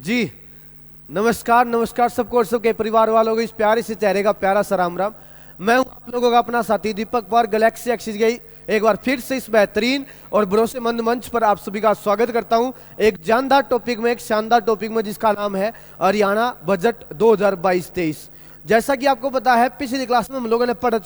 जी नमस्कार नमस्कार सबको और सबके परिवार वालों को इस प्यारे से चेहरे का प्यारा सा राम राम। मैं हूं आप लोगों का अपना साथी दीपक पवार गैलेक्सी एक्सिस गई एक बार फिर से इस बेहतरीन और भरोसेमंद मंच पर आप सभी का स्वागत करता हूं एक जानदार टॉपिक में, एक शानदार टॉपिक में जिसका नाम है हरियाणा बजट 2022-23। जैसा कि आपको पता है पिछली क्लास में हम लोगों ने पढ़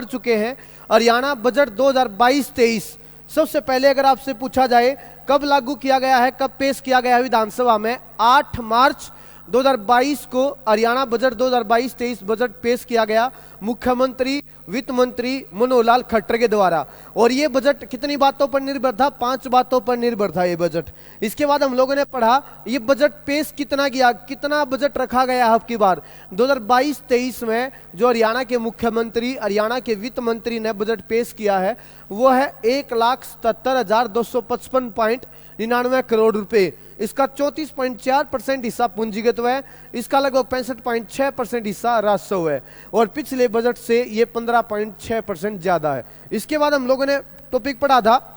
चुके हैं हरियाणा बजट 2022-23। सबसे पहले अगर आपसे पूछा जाए कब लागू किया गया है, कब पेश किया गया है विधानसभा में, 8 मार्च 2022 को हरियाणा बजट 2022-23 बजट पेश किया गया मुख्यमंत्री वित्त मंत्री मनोहर लाल खट्टर के द्वारा। और ये बजट कितनी बातों पर निर्भर था? 5 बातों पर निर्भर था ये बजट। इसके बाद हम लोगों ने पढ़ा ये बजट पेश कितना किया, कितना बजट रखा गया अब की बार 2022-23 में। जो हरियाणा के मुख्यमंत्री, हरियाणा के वित्त मंत्री ने बजट पेश किया है वो है 1,77,255.99 करोड़ रुपए। इसका 34.4% हिस्सा पूंजीगत है, इसका लगभग 65.6% हिस्सा राजस्व है और पिछले बजट से ये 15.6% ज्यादा है। इसके बाद हम लोगों ने टॉपिक पढ़ा था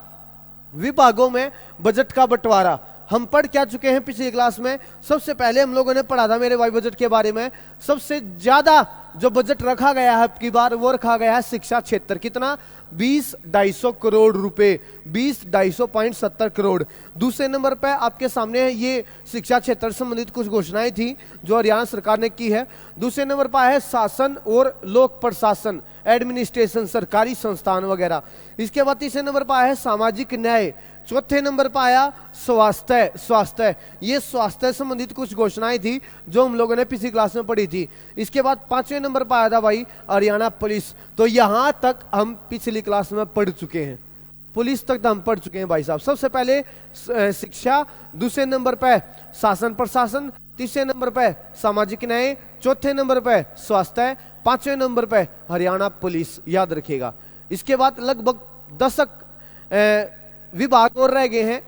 विभागों में बजट का बंटवारा। हम पढ़ क्या चुके हैं पिछली क्लास में? सबसे पहले हम लोगों ने पढ़ा था मेरे भाई बजट के बारे में। सबसे ज्यादा जो बजट रखा गया है अब की बार वो रखा गया है शिक्षा क्षेत्र। कितना? 20,250 करोड़ रुपए, 20,250.70 करोड़। दूसरे नंबर पर आपके सामने है ये शिक्षा क्षेत्र से संबंधित कुछ घोषणाएं थी जो हरियाणा सरकार ने की है। दूसरे नंबर पर है शासन और लोक प्रशासन, एडमिनिस्ट्रेशन, सरकारी संस्थान वगैरह। इसके बाद तीसरे नंबर पर है सामाजिक न्याय। चौथे नंबर पर आया स्वास्थ्य। ये स्वास्थ्य संबंधित कुछ घोषणाएं थी जो हम लोगों ने पिछली क्लास में पढ़ी थी। इसके बाद 5वें नंबर पर आया था भाई हरियाणा पुलिस। तो यहां तक हम पिछली क्लास में पढ़ चुके हैं, पुलिस तक हम पढ़ चुके हैं भाई साहब। सबसे पहले शिक्षा, दूसरे नंबर पर शासन प्रशासन, तीसरे नंबर पर सामाजिक न्याय, चौथे नंबर पर स्वास्थ्य, 5वें नंबर पर हरियाणा पुलिस। याद रखिएगा। इसके बाद लगभग 10 विभाग और रह गए हैं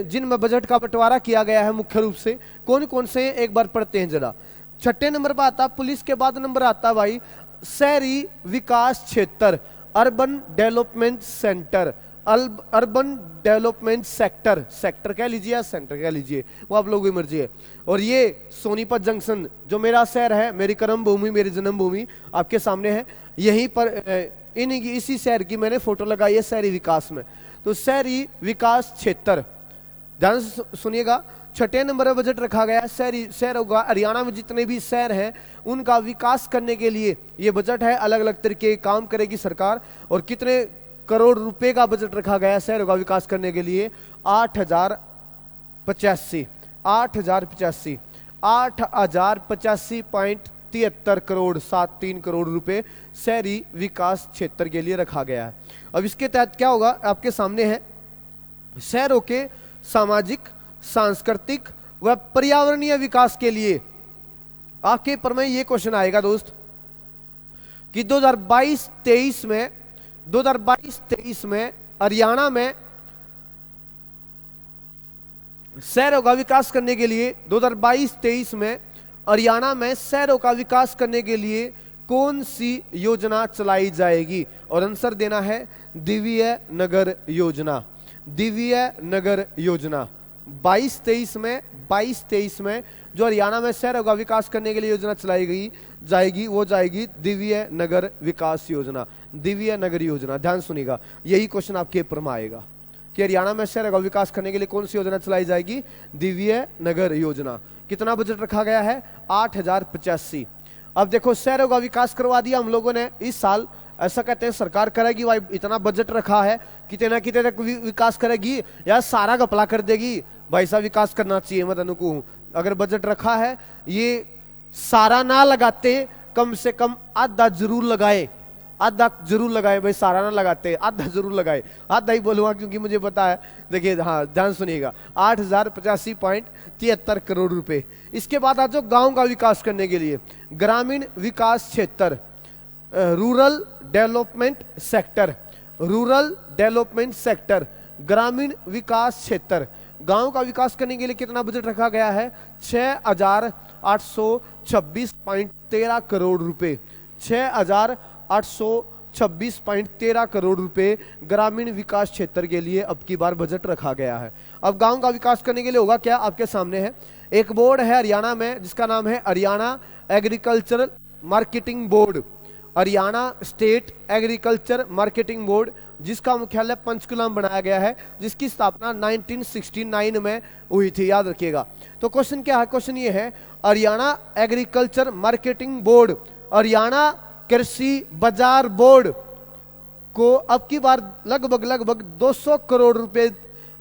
जिनमें बजट का बंटवारा किया गया है मुख्य रूप से। कौन कौन से हैं एक बार पढ़ते हैं जरा। 6ठे नंबर पर आता पुलिस के बाद नंबर आता भाई शहरी विकास क्षेत्र, urban development centre, urban development sector. Sector कह लीजिए या सेंटर कह लीजिए, वो आप लोगों की मर्जी है। और ये सोनीपत जंक्शन जो मेरा शहर है, मेरी कर्म भूमि, मेरी जन्मभूमि आपके सामने है। यहीं पर इसी शहर की मैंने फोटो लगाई है शहरी विकास में। तो शहरी विकास क्षेत्र ध्यान से सुनिएगा। 6ठे नंबर पर बजट रखा गया है शहर होगा। हरियाणा में जितने भी शहर हैं उनका विकास करने के लिए ये बजट है। अलग अलग तरीके के काम करेगी सरकार। और कितने करोड़ रुपए का बजट रखा गया है शहरों का विकास करने के लिए? 8,085.73 करोड़ 73 करोड़ रुपए शहरी विकास क्षेत्र के लिए रखा गया है। अब इसके तहत क्या होगा आपके सामने है शहरों के सामाजिक, सांस्कृतिक व पर्यावरणीय विकास के लिए। आपके पर में ये क्वेश्चन आएगा दोस्त कि 2022-23 में हरियाणा में शहरों का विकास करने के लिए 2022-23 में हरियाणा में शहरों का विकास करने के लिए कौन सी योजना चलाई जाएगी? और आंसर देना है दिव्य नगर योजना। दिव्य नगर योजना 22-23 में जो हरियाणा में शहरों का विकास करने के लिए योजना चलाई जाएगी वो जाएगी दिव्य नगर विकास योजना, दिव्य नगर योजना। ध्यान सुनिएगा, यही क्वेश्चन आपके पेपर में आएगा कि हरियाणा में शहरों का विकास करने के लिए कौन सी योजना चलाई जाएगी? दिव्य नगर योजना। कितना बजट रखा गया है? 8,085। अब देखो शहरों का विकास करवा दिया हम लोगों ने इस साल। ऐसा कहते हैं सरकार करेगी भाई, इतना बजट रखा है कितने ना कितने तक विकास करेगी या सारा घपला कर देगी? भाई साहब विकास करना चाहिए। मैं तनु कहूं अगर बजट रखा है ये सारा ना लगाते कम से कम आधा जरूर लगाए, आधा जरूर लगाए भाई, सारा ना लगाते आधा जरूर लगाए। आधा ही बोलूंगा क्योंकि मुझे पता है। देखिए हाँ ध्यान सुनिएगा, 8,085.73 करोड़ रुपए। इसके बाद आज गांव का विकास करने के लिए ग्रामीण विकास क्षेत्र, rural development sector, rural development sector, ग्रामीण विकास क्षेत्र। गांव का विकास करने के लिए कितना बजट रखा गया है? 6,826.13 करोड़ रुपए। 6,826 26.13 करोड़ रुपए ग्रामीण विकास क्षेत्र के लिए अब की बार बजट रखा गया है। अब गांव का विकास करने के लिए होगा क्या, आपके सामने है एक बोर्ड है हरियाणा में जिसका नाम है Haryana agricultural marketing board, Haryana state agriculture marketing board, जिसका मुख्यालय पंचकुला में बनाया गया है, जिसकी स्थापना 1969 में हुई थी, याद रखिएगा। तो क्वेश्चन क्या है, क्वेश्चन ये है Haryana agriculture marketing board, Haryana कृषि बाजार बोर्ड को अब की बार लगभग 200 करोड़ रुपए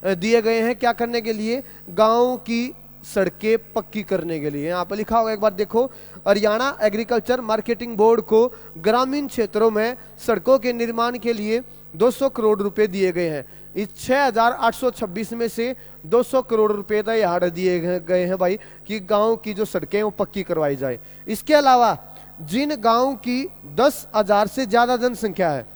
दिए गए हैं, क्या करने के लिए, गांव की सड़कें पक्की करने के लिए। यहां पर लिखा होगा एक बार देखो, हरियाणा एग्रीकल्चर मार्केटिंग बोर्ड को ग्रामीण क्षेत्रों में सड़कों के निर्माण के लिए 200 करोड़ रुपए दिए गए हैं। इस 6,826 में से 200 करोड़ रुपए तो यहाँ दिए गए हैं भाई कि गांव की जो सड़कें वो पक्की करवाई जाए। इसके अलावा जिन गांव की 10,000 से ज्यादा जनसंख्या है,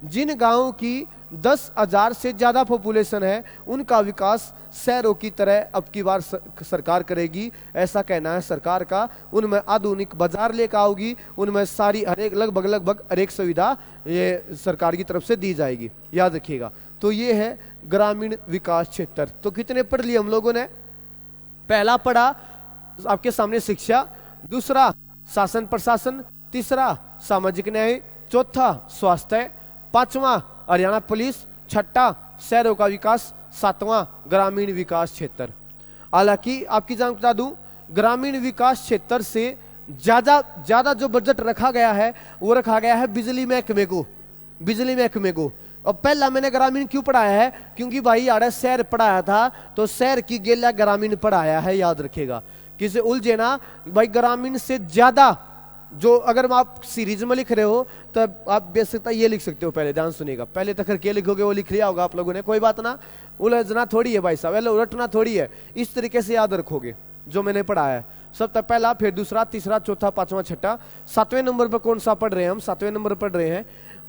जिन गांव की 10,000 से ज्यादा पॉपुलेशन है, उनका विकास शहरों की तरह अब की बार सरकार करेगी, ऐसा कहना है सरकार का। उनमें आधुनिक बाजार लेकर आओगी, उनमें सारी लगभग हर एक सुविधा ये सरकार की तरफ से दी जाएगी, याद रखिएगा। तो ये है ग्रामीण विकास क्षेत्र। तो कितने पढ़ लिए हम लोगों ने, पहला पढ़ा आपके सामने शिक्षा, दूसरा शासन प्रशासन, तीसरा सामाजिक न्याय, चौथा स्वास्थ्य, पांचवा हरियाणा पुलिस, छठा शहरों का विकास, सातवां ग्रामीण विकास क्षेत्र। हालांकि आपकी जान बता दूं, ग्रामीण विकास क्षेत्र से ज्यादा जो बजट रखा गया है वो रखा गया है बिजली महकमे को, बिजली महकमे को। और पहला मैंने ग्रामीण क्यों पढ़ाया है, क्योंकि भाई आड़ा शहर पढ़ाया था तो शहर की गेला ग्रामीण पढ़ाया है, याद रखेगा, किसे उलझे ना भाई। ग्रामीण से ज्यादा जो अगर आप सीरीज में लिख रहे हो तो आप बेसिकता ये लिख सकते हो, पहले ध्यान सुनिएगा, पहले तक क्या लिखोगे वो लिख लिया होगा आप लोगों ने, कोई बात ना, उलझना थोड़ी है भाई साहब, उलटना थोड़ी है, इस तरीके से याद रखोगे जो मैंने पढ़ाया है। सब तक पहला, फिर दूसरा, तीसरा, चौथा, पांचवा, छठा। 7वें नंबर पर कौन सा पढ़ रहे हैं हम, 7वें नंबर पढ़ रहे हैं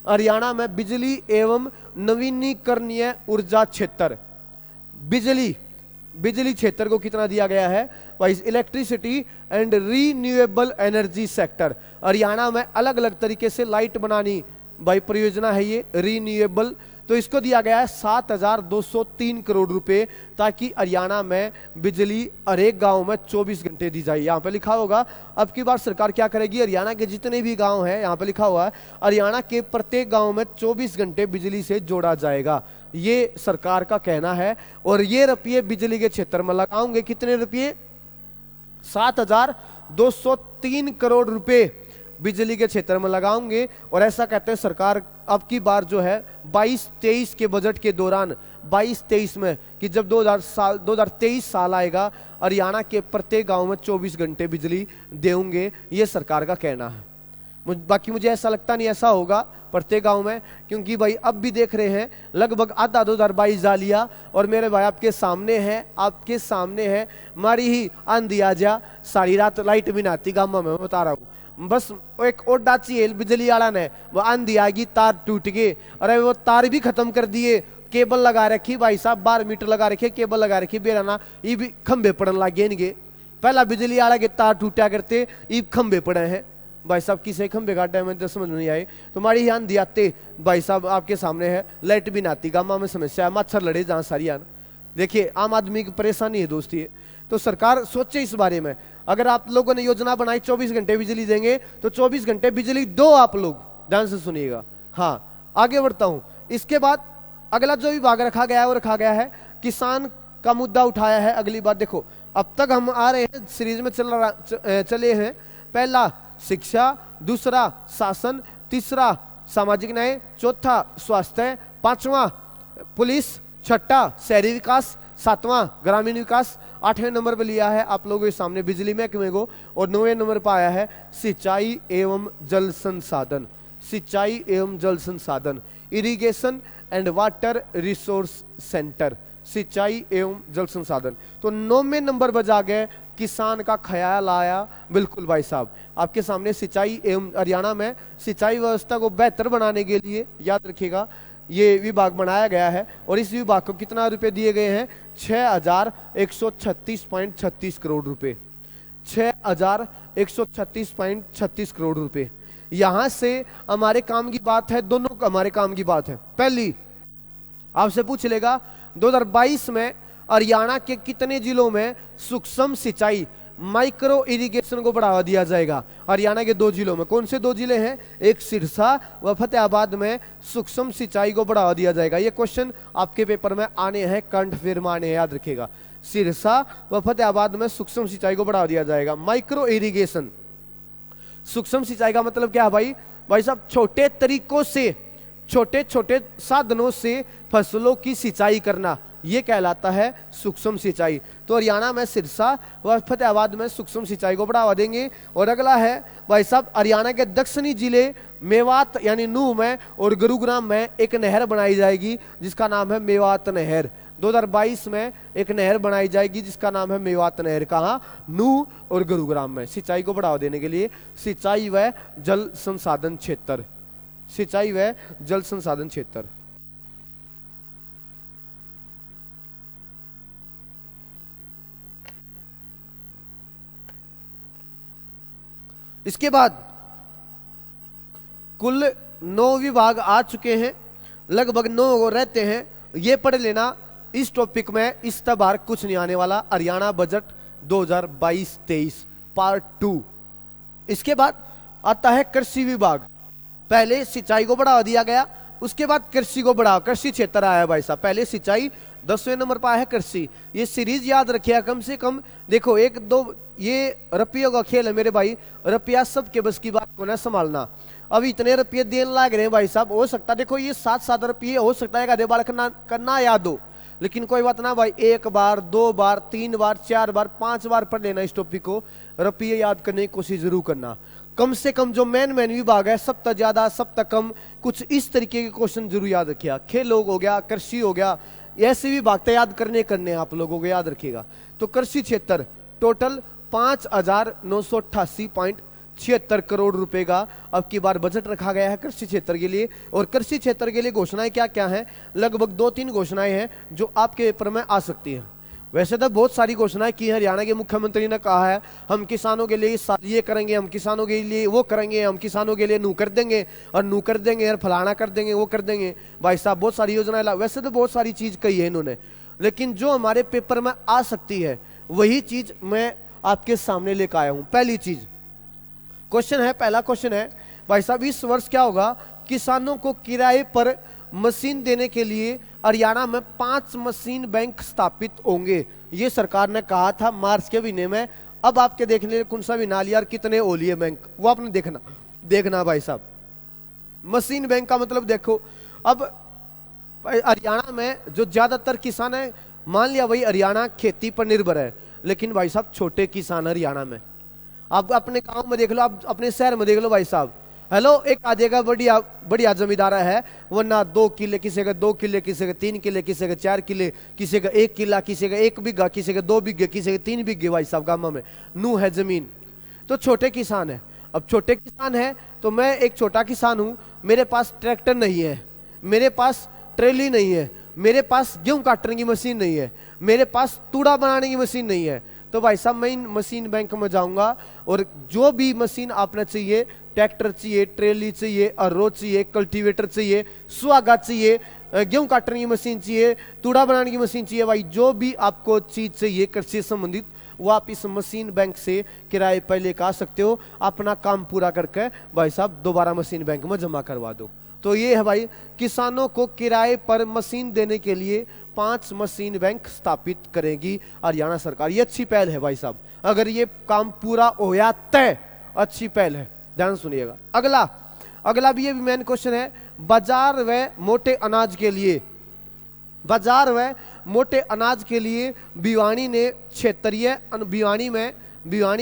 हरियाणा में बिजली एवं नवीनीकरणीय ऊर्जा क्षेत्र। बिजली क्षेत्र को कितना दिया गया है भाई, electricity and renewable energy sector. Haryana में अलग अलग तरीके से लाइट बनानी भाई परियोजना है ये रीन्यूएबल, तो इसको दिया गया है 7,203 करोड़ रुपए, ताकि हरियाणा में बिजली हर एक गांव में 24 घंटे दी जाए। यहाँ पे लिखा होगा अब की बार सरकार क्या करेगी, हरियाणा के जितने भी गांव हैं, यहाँ पे लिखा हुआ है हरियाणा के प्रत्येक गांव में 24 घंटे बिजली से जोड़ा जाएगा, ये सरकार का कहना है। और ये रुपये बिजली के क्षेत्र में लगाओगे, कितने रुपये, 7,203 करोड़ रुपए बिजली के क्षेत्र में लगाओगे। और ऐसा कहते हैं सरकार अब की बार जो है 22-23 के बजट के दौरान, 22-23 में, कि जब 2023 साल आएगा हरियाणा के प्रत्येक गांव में 24 घंटे बिजली देंगे, ये सरकार का कहना है। बाकी मुझे ऐसा लगता नहीं ऐसा होगा प्रत्येक गांव में, क्योंकि भाई अब भी देख रहे हैं लगभग आधा 2022 जा लिया, और मेरे भाई आपके सामने है मारी ही आंधी आ जा, सारी रात लाइट भी ना आती गांव में, मैं बता रहा हूँ। बस एक ओडा चाहिए बिजली वाला ने, वो आंधी आ गई, तार टूट गए, अरे वो तार भी खत्म कर दिए, केबल लगा रखी भाई साहब, 12 मीटर लगा रखे, केबल लगा रखी बेराना, ये भी खंबे पड़न लग गए इनके। पहला बिजली वाला के तार टूटा करते, ये खंबे पड़े हैं भाई साहब, किसे खंबे काटे में तो समझ नहीं आए। तुम्हारी यहाँ दी आते भाई साहब आपके सामने है, लाइट भी ना आती, गामा में समस्या है, मच्छर लड़े जहाँ सारी आन। देखिए आम आदमी की परेशानी है दोस्ती है, तो सरकार सोचे इस बारे में। अगर आप लोगों ने योजना बनाई 24 घंटे बिजली देंगे, तो 24 घंटे बिजली दो आप लोग, ध्यान से सुनिएगा। हाँ आगे बढ़ता हूं। इसके बाद अगला जो विभाग रखा गया है वो रखा गया है किसान का मुद्दा उठाया है। अगली बात देखो, अब तक हम आ रहे हैं सीरीज में चले हैं, पहला शिक्षा, दूसरा शासन, तीसरा सामाजिक न्याय, चौथा स्वास्थ्य, पांचवा पुलिस, छठा शहरी विकास, सातवां ग्रामीण विकास। 8वें नंबर पर लिया है आप लोगों के सामने बिजली महकमे को, और 9वें नंबर पर आया है सिंचाई एवं जल संसाधन, सिंचाई एवं जल संसाधन, irrigation and water resource centre, सिंचाई एवं जल संसाधन। तो 9वें नंबर पर जा गए किसान का ख्याल आया, बिल्कुल भाई साहब आपके सामने सिंचाई एवं हरियाणा में सिंचाई व्यवस्था को बेहतर बनाने के लिए याद रखिएगा ये विभाग बनाया गया है, और इस विभाग को कितना रुपए दिए गए हैं, 6,136.36 करोड़ रुपए, 6,136.36 करोड़ रुपए। यहां से हमारे काम की बात है, दोनों हमारे काम की बात है। पहली आपसे पूछ लेगा 2022 में हरियाणा के कितने जिलों में सूक्ष्म सिंचाई माइक्रो इरिगेशन को बढ़ावा दिया जाएगा। हरियाणा के 2 जिलों में, कौन से 2 जिले हैं, एक सिरसा व फतेहाबाद में सूक्ष्म सिंचाई को बढ़ावा दिया जाएगा। ये क्वेश्चन आपके पेपर में आने हैं, करंट अफेयर में आने हैं, याद रखिएगा। सिरसा व फतेहाबाद में सूक्ष्म सिंचाई को बढ़ावा दिया जाएगा। माइक्रो इरिगेशन, सूक्ष्म सिंचाई का मतलब क्या है भाई साहब, छोटे तरीकों से, छोटे छोटे साधनों से फसलों की सिंचाई करना, ये कहलाता है सूक्ष्म सिंचाई। तो हरियाणा में सिरसा व फतेहाबाद में सूक्ष्म सिंचाई को बढ़ावा देंगे। और अगला है भाई साहब, हरियाणा के दक्षिणी जिले मेवात यानी नूह में और गुरुग्राम में एक नहर बनाई जाएगी जिसका नाम है मेवात नहर। 2022 में एक नहर बनाई जाएगी जिसका नाम है मेवात नहर। कहाँ, नूह और गुरुग्राम में, सिंचाई को बढ़ावा देने के लिए। सिंचाई व जल संसाधन क्षेत्र, सिंचाई व जल संसाधन क्षेत्र। इसके बाद कुल 9 विभाग आ चुके हैं, लगभग 9 रहते हैं, ये पढ़ लेना। इस टॉपिक में इस बार कुछ नहीं आने वाला। Haryana budget 2022-23 part 2। इसके बाद आता है कृषि विभाग। पहले सिंचाई को बढ़ावा दिया गया, उसके बाद कृषि को बढ़ावा, कृषि क्षेत्र आया भाई साहब। पहले सिंचाई, 10वें नंबर पर है कृषि। ये सीरीज याद रखिए कम से कम। देखो 1-2 ये रुपयों का खेल है मेरे भाई, रुपया सबके बस की बात को ना संभालना। अब इतने रुपये देने लग रहे हैं भाई साहब, हो सकता देखो ये 7-7 रुपये हो सकता है आधे बार करना याद हो, लेकिन कोई बात ना भाई, 1 बार 2 बार 3 बार 4 बार 5 बार पढ़ लेना इस टॉपिक को। रुपये याद करने की कोशिश जरूर करना। कम से कम जो मेन विभाग है, सब तक ज्यादा सब तक कम, कुछ इस तरीके के क्वेश्चन जरूर याद रखिएगा। खेल हो गया, कृषि हो गया, ऐसे भी भाग याद करने आप लोगों को याद रखिएगा। तो कृषि क्षेत्र टोटल 5,988.76 करोड़ रुपए का अब की बार बजट रखा गया है कृषि क्षेत्र के लिए। और कृषि क्षेत्र के लिए घोषणाएं क्या क्या हैं, लगभग 2-3 घोषणाएं हैं जो आपके पेपर में आ सकती हैं। वैसे तो बहुत सारी घोषणाएं की है। हरियाणा के मुख्यमंत्री ने कहा है हम किसानों के लिए ये करेंगे, हम किसानों के लिए वो करेंगे, हम किसानों के लिए नू कर देंगे और फलाना कर देंगे, वो कर देंगे। भाई साहब बहुत सारी योजनाएं, वैसे तो बहुत सारी चीज कही है इन्होंने, लेकिन जो हमारे पेपर में आ सकती है वही चीज मैं आपके सामने लेकर आया हूं। पहली चीज क्वेश्चन है, पहला क्वेश्चन है भाई साहब, इस वर्ष क्या होगा, किसानों को किराए पर मशीन देने के लिए हरियाणा में 5 मशीन बैंक स्थापित होंगे। ये सरकार ने कहा था मार्च के महीने में। अब आपके देखने कौन सा भी नालियार कितने ओलिए बैंक, वो आपने देखना भाई साहब। मशीन बैंक का मतलब देखो, अब हरियाणा में जो ज्यादातर किसान है, मान लिया वही हरियाणा खेती पर निर्भर है, लेकिन भाई साहब छोटे किसान हरियाणा में, आप अपने गांव में देख लो, आप अपने शहर में देख लो भाई साहब। हेलो, एक आ जाएगा बढ़िया जमींदार है, वरना 2 किले, किसी का 2 किले, किसी का 3 किले, किसी का 4 किले, किसी का 1 किला, किसी का 1 बीघा, किसी का 2 बीघे, किसी का 3 बीघे भाई साहब गांव में नू है जमीन। तो छोटे किसान है। अब छोटे किसान है तो मैं एक छोटा किसान हूं, मेरे पास ट्रैक्टर नहीं है, मेरे पास ट्रेली नहीं है, मेरे पास गेहूं काटने की मशीन नहीं है, मेरे पास तूड़ा बनाने की मशीन नहीं है। तो भाई साहब मैं इन मशीन बैंक में जाऊंगा और जो भी मशीन आपने चाहिए, ट्रैक्टर चाहिए, ट्रेली चाहिए, अर्रो चाहिए, कल्टीवेटर चाहिए, सुहागा चाहिए, गेहूं काटने की मशीन चाहिए, तूड़ा बनाने की मशीन चाहिए, भाई जो भी आपको चीज चाहिए कृषि से संबंधित, वो आप इस मशीन बैंक से किराए पर लेकर आ सकते हो। अपना काम पूरा करके भाई साहब दोबारा मशीन बैंक में जमा करवा दो। तो ये है भाई, किसानों को किराए पर मशीन देने के लिए 5 मशीन बैंक स्थापित करेगी हरियाणा सरकार। ये अच्छी पहल है भाई साहब, अगर ये काम पूरा होया तय अच्छी पहल है, ध्यान सुनिएगा। अगला भी ये भी मेन क्वेश्चन है, बाजार व मोटे अनाज के लिए, बाजार व मोटे अनाज के लिए भिवानी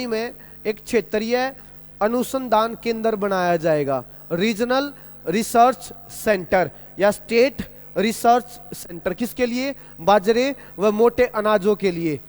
में एक क्षेत्रीय अनुसंधान केंद्र बनाया जाएगा। रीजनल रिसर्च सेंटर या स्टेट रिसर्च सेंटर, किसके लिए, बाजरे व मोटे अनाजों के लिए।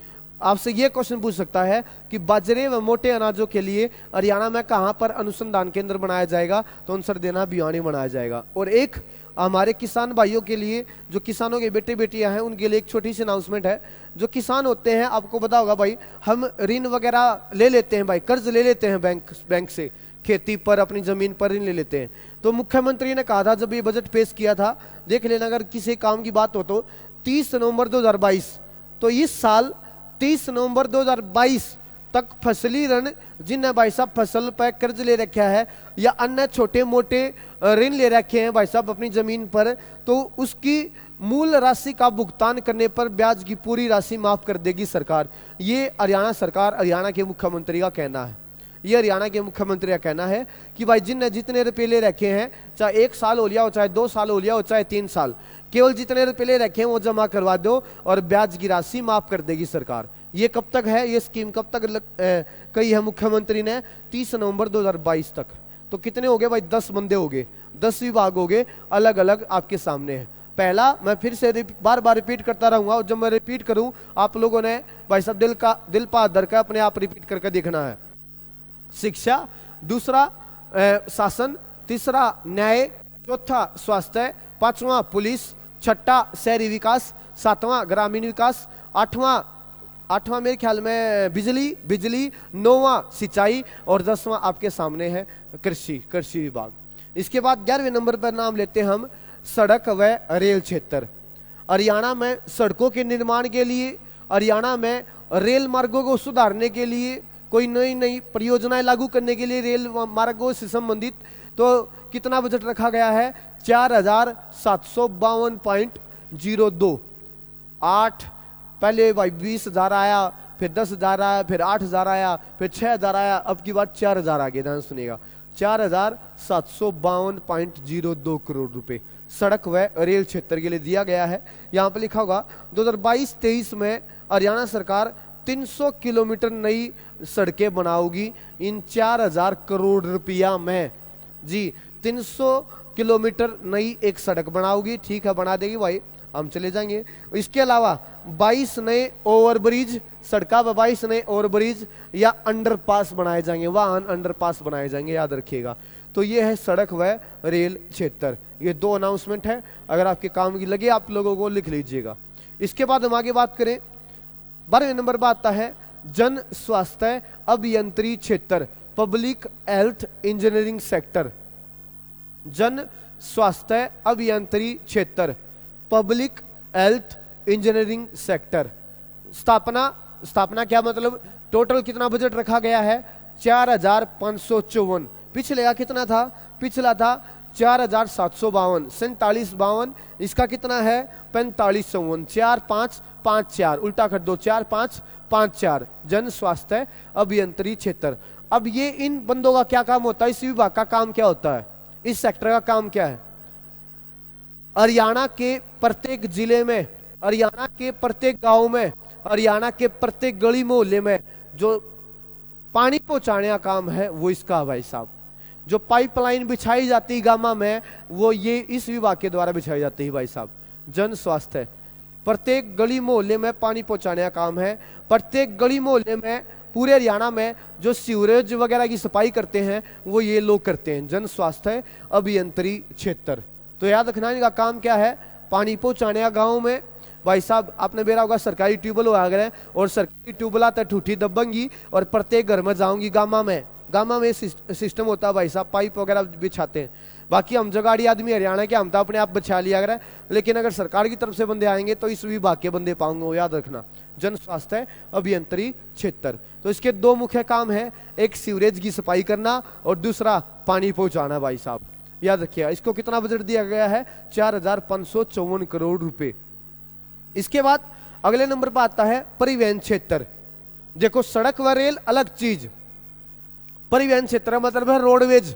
आपसे यह क्वेश्चन पूछ सकता है कि बाजरे व मोटे अनाजों के लिए हरियाणा में कहां पर अनुसंधान केंद्र बनाया जाएगा, तो आंसर देना भिवानी बनाया जाएगा। और एक हमारे किसान भाइयों के लिए, जो किसानों के बेटे बेटियां हैं, उनके लिए एक छोटी सी अनाउंसमेंट है। जो किसान होते हैं, आपको पता होगा भाई, हम ऋण वगैरह ले लेते हैं भाई, कर्ज ले लेते हैं बैंक से, खेती पर, अपनी जमीन पर ऋण ले लेते हैं। तो मुख्यमंत्री ने कहा था जब ये बजट पेश किया था, देख लेना अगर किसी काम की बात हो तो 30 नवंबर 2022, तो इस साल 30 नवंबर 2022 तक फसली ऋण जिनने भाई साहब फसल पर कर्ज ले रखा है या अन्य छोटे मोटे ऋण ले रखे हैं भाई साहब अपनी जमीन पर, तो उसकी मूल राशि का भुगतान करने पर ब्याज की पूरी राशि माफ कर देगी सरकार। ये हरियाणा सरकार, हरियाणा के मुख्यमंत्री का कहना है। ये हरियाणा के मुख्यमंत्री का कहना है कि भाई जिनने जितने रुपए ले रखे हैं, चाहे 1 साल हो लिया हो, चाहे 2 साल हो लिया हो, चाहे 3 साल, केवल जितने रुपए ले रखे हैं वो जमा करवा दो और ब्याज की राशि माफ कर देगी सरकार। ये कब तक है, ये स्कीम कब तक कही है मुख्यमंत्री ने? 30 नवंबर 2022 तक। तो कितने हो गए भाई? 10 बंदे हो गए, 10 विभाग हो गए, अलग अलग आपके सामने है। पहला, मैं फिर से बार बार रिपीट करता रहूंगा, और जब मैं रिपीट करूं आप लोगों ने भाई साहब दिल पा दर का अपने आप रिपीट करके देखना है। शिक्षा, दूसरा शासन, तीसरा न्याय, चौथा स्वास्थ्य, पांचवा पुलिस, छठा शहरी विकास, सातवां ग्रामीण विकास, आठवां मेरे ख्याल में बिजली, नौवां सिंचाई और 10वां आपके सामने है कृषि विभाग। इसके बाद 11वें नंबर पर नाम लेते हैं हम सड़क व रेल क्षेत्र। हरियाणा में सड़कों के निर्माण के लिए, हरियाणा में रेल मार्गों को सुधारने के लिए, कोई नई परियोजनाएं लागू करने के लिए रेल मार्गों से संबंधित तो कितना बजट रखा गया है? 4752.02। 8 पहले भाई 20,000 आया, फिर 10,000 आया, फिर 8,000 आया, फिर 6,000 आया, अब की बात 4,000 आ गया। ध्यान सुनिएगा, 4752.02 करोड़ रुपए सड़क व रेल क्षेत्र के लिए दिया गया है। यहां पर लिखा होगा 2022-23 में हरियाणा सरकार 300 किलोमीटर नई सड़कें बनाओगी इन 4,000 करोड़ रुपया में। जी, 300 किलोमीटर नई एक सड़क बनाओगी, ठीक है, बना देगी भाई, हम चले जाएंगे। इसके अलावा 22 नए ओवरब्रिज, सड़का पर 22 नए ओवरब्रिज या अंडरपास बनाए जाएंगे, वाहन अंडरपास बनाए जाएंगे, याद रखिएगा। तो ये है सड़क व रेल क्षेत्र। ये 2 अनाउंसमेंट है, अगर आपके काम की लगे आप लोगों को लिख लीजिएगा। इसके बाद हम आगे बात करें, 12वें नंबर पर आता है जन स्वास्थ्य अभियंत्रण क्षेत्र, पब्लिक हेल्थ इंजीनियरिंग सेक्टर। जन स्वास्थ्य अभियंत्रण क्षेत्र, पब्लिक हेल्थ इंजीनियरिंग सेक्टर। स्थापना क्या मतलब? टोटल कितना बजट रखा गया है? 4,554। पिछले का कितना था? पिछला था 4,752, 4752। इसका कितना है? 4554, 4554, उल्टा कर दो, 4554। जन स्वास्थ्य अभियंत्रण क्षेत्र। अब ये इन बंदों का क्या काम होता है? इस विभाग का काम क्या होता है? इस सेक्टर का काम क्या है? हरियाणा के प्रत्येक जिले में, हरियाणा के प्रत्येक गांव में, हरियाणा के प्रत्येक गली मोहल्ले में जो पानी पहुंचाने का काम है वो इसका भाई साहब। जो पाइपलाइन बिछाई जाती है गामा में, वो ये इस विभाग के द्वारा बिछाई जाती है भाई साहब। जन स्वास्थ्य, प्रत्येक गली मोहल्ले में पानी पहुंचाने का काम है। प्रत्येक गली मोहल्ले में पूरे हरियाणा में जो सीवरेज वगैरह की सफाई करते हैं वो ये लोग करते हैं। जन स्वास्थ्य अभियंत्रण क्षेत्र। तो याद रखना इनका काम क्या है? पानी पहुंचाने का गाँव में भाई साहब। आपने बेरा होगा सरकारी ट्यूबवेल हुआ गए और सरकारी ट्यूबवेल आता ठूठी दबंगी और प्रत्येक घर में जाऊंगी। गामा में सिस्टम होता है भाई साहब, पाइप वगैरह बिछाते हैं। बाकी हम जगाड़ी आदमी हरियाणा के, हम तो अपने आप बिछा लिया करें, लेकिन अगर सरकार की तरफ से बंदे आएंगे तो इस विभाग के बंदे पाऊंगे, वो याद रखना। जन स्वास्थ्य अभियंत्रण क्षेत्र। तो इसके 2 मुख्य काम है, एक सीवरेज की सफाई करना और दूसरा पानी पहुंचाना भाई साहब, याद रखिएगा। इसको कितना बजट दिया गया है? 4,554 करोड़ रुपए। इसके बाद अगले नंबर पर आता है परिवहन क्षेत्र। देखो, सड़क व रेल अलग चीज, परिवहन क्षेत्र मतलब है रोडवेज।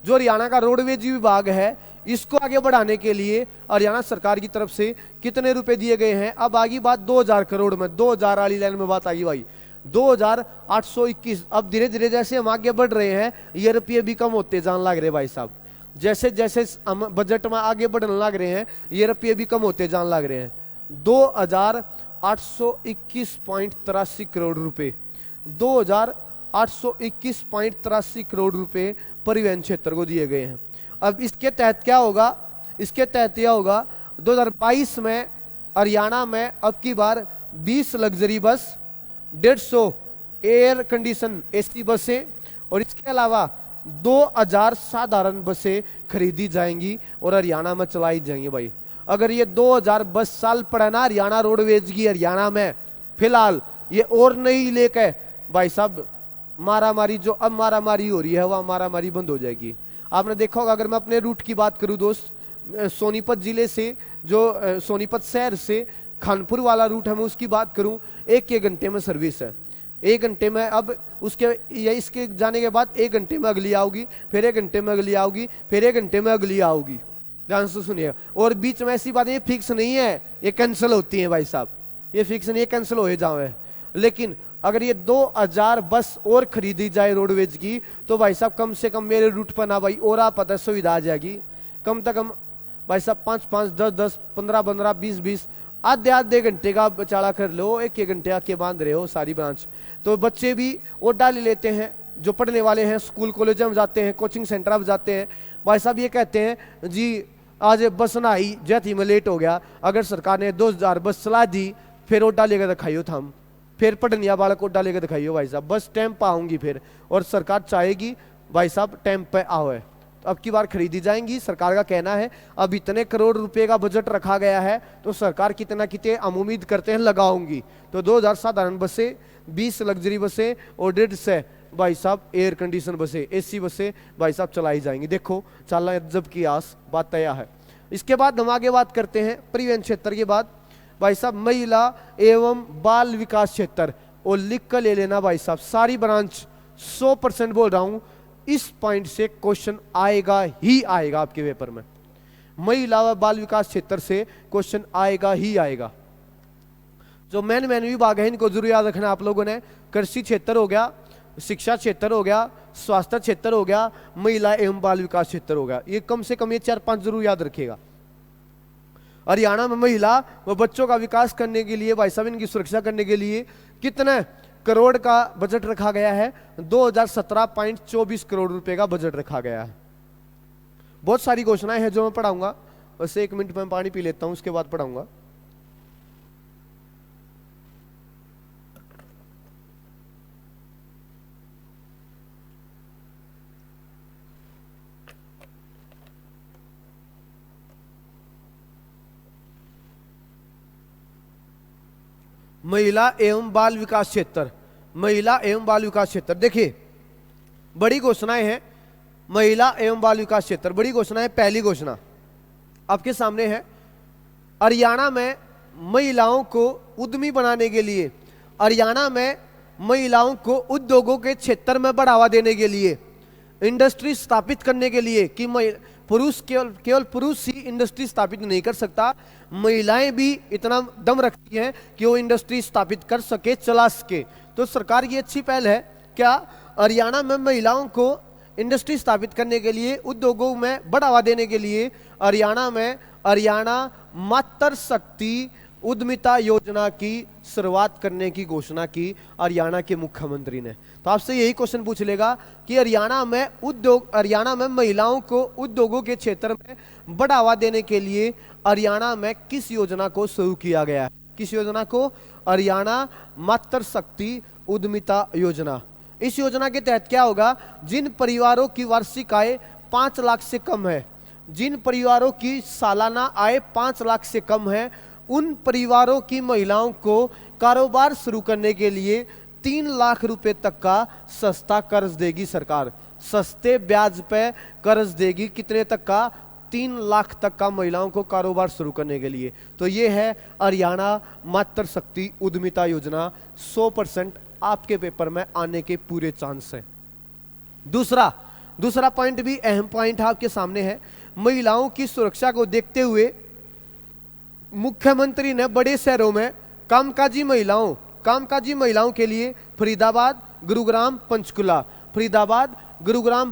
जो हरियाणा का रोडवेज विभाग है, इसको आगे बढ़ाने के लिए हरियाणा सरकार की तरफ से कितने रुपए दिए गए हैं? अब आगी बात 2,000 करोड़ में, 2,000 वाली लाइन में बात आगी भाई। 2,821। अब धीरे धीरे जैसे हम आगे बढ़ रहे हैं, ये रुपये भी कम होते जान लग रहे भाई साहब। जैसे जैसे हम बजट में आगे बढ़ने लग रहे हैं, ये रुपये भी कम होते जान लग रहे हैं। 2,821.83 करोड़ रुपए, 2,821.83 करोड़ रुपए परिवहन क्षेत्र को दिए गए हैं। अब इसके तहत क्या होगा? इसके तहत यह होगा 2022 में हरियाणा में अब की बार 20 luxury bus, 150 air condition AC बसें और इसके अलावा 2000 साधारण बसें खरीदी जाएंगी और हरियाणा में चलाई जाएंगी। भाई अगर ये 2000 बस साल पड़ा ना हरियाणा रोडवेज की हरियाणा में फिलहाल ये और नहीं लेके भाई साहब मारामारी जो अब मारामारी हो रही है वह मारामारी बंद हो जाएगी। आपने देखा होगा, अगर मैं अपने रूट की बात करूं दोस्त, सोनीपत जिले से जो सोनीपत शहर से खानपुर वाला रूट है मैं उसकी बात करूं, 1 घंटे में सर्विस है। 1 घंटे में अब उसके या इसके जाने के बाद 1 घंटे में अगली आओगी, फिर 1 घंटे में अगली आओगी, फिर 1 घंटे में अगली आओगी। ध्यान से सुनिएगा। और बीच में ऐसी बातें फिक्स नहीं है, ये कैंसिल होती है भाई साहब, ये फिक्स नहीं है, कैंसिल हो जाए। लेकिन अगर ये 2000 बस और खरीदी जाए रोडवेज की तो भाई साहब कम से कम मेरे रूट पर ना भाई और आप पता सुविधा आ जाएगी। कम से कम भाई साहब 5-5, 10-10, 15-15, 20-20 आधे घंटे का बचाड़ा कर लो, 1 घंटे आके बांध रहे हो सारी ब्रांच। तो बच्चे भी ओडा ले लेते हैं, जो पढ़ने वाले हैं स्कूल कॉलेज में जाते हैं, कोचिंग सेंटर में जाते हैं। भाई साहब ये कहते हैं जी आज बस ना आई जैती में लेट हो गया, अगर सरकार ने 2000 बस चला दी फिर ओडा लेकर दिखाइयो थम, फिर पढ़निया बालक ओडा लेकर दिखाइयो भाई साहब, बस टाइम पर आऊंगी फिर। और सरकार चाहेगी भाई साहब टाइम पे आओ है, तो अब की बार खरीदी जाएंगी। सरकार का कहना है अब इतने करोड़ रुपए का बजट रखा गया है तो सरकार कितना कितने हम उम्मीद करते हैं लगाऊंगी। तो 2000 साधारण बसें, 20 लग्जरी बसें और 150 भाई साहब एयर कंडीशन बसें, एसी बसें भाई साहब चलाई जाएंगी। देखो चालना जब की आस, बात तय है। इसके बाद हम आगे बात करते हैं परिवहन क्षेत्र के बाद भाई साहब महिला एवं बाल विकास क्षेत्र, और लिख कर ले लेना भाई साहब सारी ब्रांच 100% बोल रहा हूं, इस पॉइंट से क्वेश्चन आएगा ही आएगा आपके पेपर में। महिला व बाल विकास क्षेत्र से क्वेश्चन आएगा ही आएगा। जो मेन विभाग है इनको जरूर याद रखना आप लोगों ने। कृषि क्षेत्र हो गया, शिक्षा क्षेत्र हो गया, स्वास्थ्य क्षेत्र हो गया, महिला एवं बाल विकास क्षेत्र हो गया। ये कम से कम ये 4-5 जरूर याद रखिएगा। हरियाणा में महिला व बच्चों का विकास करने के लिए भाई साहब इनकी सुरक्षा करने के लिए कितने करोड़ का बजट रखा गया है? 2017.24 करोड़ रुपए का बजट रखा गया है। बहुत सारी घोषणाएं हैं जो मैं पढ़ाऊंगा, बस 1 मिनट में पानी पी लेता हूं उसके बाद पढ़ाऊंगा। महिला एवं बाल विकास क्षेत्र, महिला एवं बाल विकास क्षेत्र देखिए बड़ी घोषणाएं हैं। महिला एवं बाल विकास क्षेत्र बड़ी घोषणा है। पहली घोषणा आपके सामने है, हरियाणा में महिलाओं को उद्यमी बनाने के लिए, हरियाणा में महिलाओं को उद्योगों के क्षेत्र में बढ़ावा देने के लिए, इंडस्ट्री स्थापित करने के लिए कि पुरुष केवल पुरुष ही इंडस्ट्री स्थापित नहीं कर सकता, महिलाएं भी इतना दम रखती हैं कि वो इंडस्ट्री स्थापित कर सके, चला सके। तो सरकार की अच्छी पहल है क्या, हरियाणा में महिलाओं को इंडस्ट्री स्थापित करने के लिए, उद्योगों में बढ़ावा देने के लिए हरियाणा में हरियाणा मातृ शक्ति उद्यमिता योजना की शुरुआत करने की घोषणा की हरियाणा के मुख्यमंत्री ने। तो आपसे यही क्वेश्चन पूछ लेगा कि हरियाणा में महिलाओं को उद्योगों के क्षेत्र में बढ़ावा देने के लिए हरियाणा में किस योजना को शुरू किया गया है? किस योजना को? हरियाणा मातृ शक्ति उद्यमिता योजना। इस योजना के तहत क्या होगा, जिन परिवारों की वार्षिक आय 5 लाख से कम है, जिन परिवारों की सालाना आय 5 लाख से कम है, उन परिवारों की महिलाओं को कारोबार शुरू करने के लिए 3 लाख रुपए तक का सस्ता कर्ज देगी सरकार। सस्ते ब्याज पे कर्ज देगी, कितने तक का? 3 लाख तक का महिलाओं को कारोबार शुरू करने के लिए। तो ये है हरियाणा मातृ शक्ति उद्यमिता योजना। 100% आपके पेपर में आने के पूरे चांस हैं। दूसरा पॉइंट भी अहम पॉइंट आपके सामने है। महिलाओं की सुरक्षा को देखते हुए मुख्यमंत्री ने बड़े शहरों में कामकाजी महिलाओं के लिए फरीदाबाद, गुरुग्राम,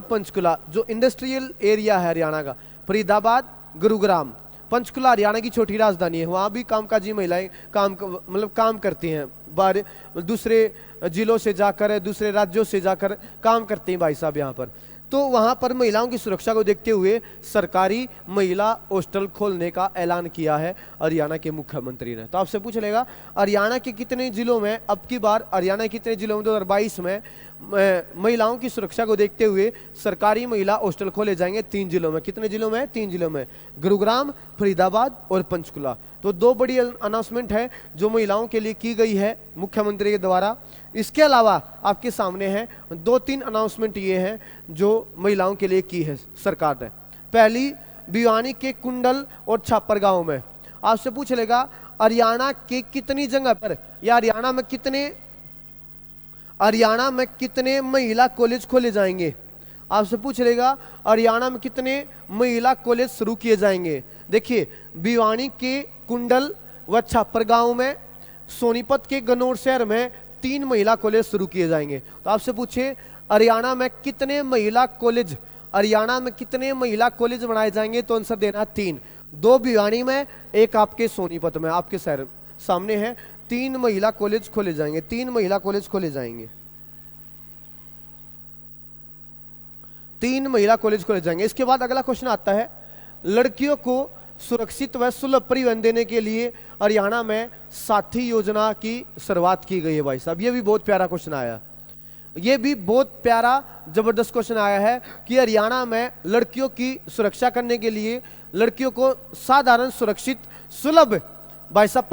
पंचकुला जो इंडस्ट्रियल एरिया है हरियाणा का, फरीदाबाद, गुरुग्राम, पंचकुला हरियाणा की छोटी राजधानी है। वहां भी कामकाजी महिलाएं काम करती हैं, बाहर दूसरे जिलों से जाकर, दूसरे राज्यों से जाकर काम करते हैं भाई साहब यहाँ पर। तो वहां पर महिलाओं की सुरक्षा को देखते हुए सरकारी महिला हॉस्टल खोलने का ऐलान किया है हरियाणा के मुख्यमंत्री ने। तो आपसे पूछ लेगा हरियाणा के कितने जिलों में, अब की बार हरियाणा के कितने जिलों में 2022 में महिलाओं की सुरक्षा को देखते हुए सरकारी महिला हॉस्टल खोले जाएंगे 3 जिलों में। कितने जिलों में? 3 जिलों में, गुरुग्राम, फरीदाबाद और पंचकुला। तो 2 बड़ी अनाउंसमेंट है जो महिलाओं के लिए की गई है मुख्यमंत्री के द्वारा। इसके अलावा आपके सामने है 2-3 अनाउंसमेंट ये हैं जो महिलाओं के लिए की है सरकार ने। पहली, भिवानी के कुंडल और छापर गांव में आपसे पूछ लेगा हरियाणा के कितनी जगह पर या हरियाणा में कितने महिला कॉलेज खोले जाएंगे। आपसे पूछ लेगा हरियाणा में कितने महिला कॉलेज शुरू किए जाएंगे। देखिए, भिवानी के कुंडल व छापर गांव में, सोनीपत के गनौर शहर में 3 महिला कॉलेज शुरू किए जाएंगे। तो आपसे पूछे हरियाणा में कितने महिला कॉलेज बनाए जाएंगे, तो आंसर देना 3। 2 भिवानी में, 1 आपके सोनीपत में, आपके शहर सामने है। 3 महिला कॉलेज खोले जाएंगे, 3 महिला कॉलेज खोले जाएंगे, 3 महिला कॉलेज खोले जाएंगे। इसके बाद अगला क्वेश्चन आता है, लड़कियों को सुरक्षित व सुलभ परिवहन देने के लिए हरियाणा में साथी योजना की शुरुआत की गई है। भाई साहब, ये भी बहुत प्यारा क्वेश्चन आया, ये भी बहुत प्यारा जबरदस्त क्वेश्चन आया है कि हरियाणा में लड़कियों की सुरक्षा करने के लिए, लड़कियों को साधारण, सुरक्षित, सुलभ भाई साहब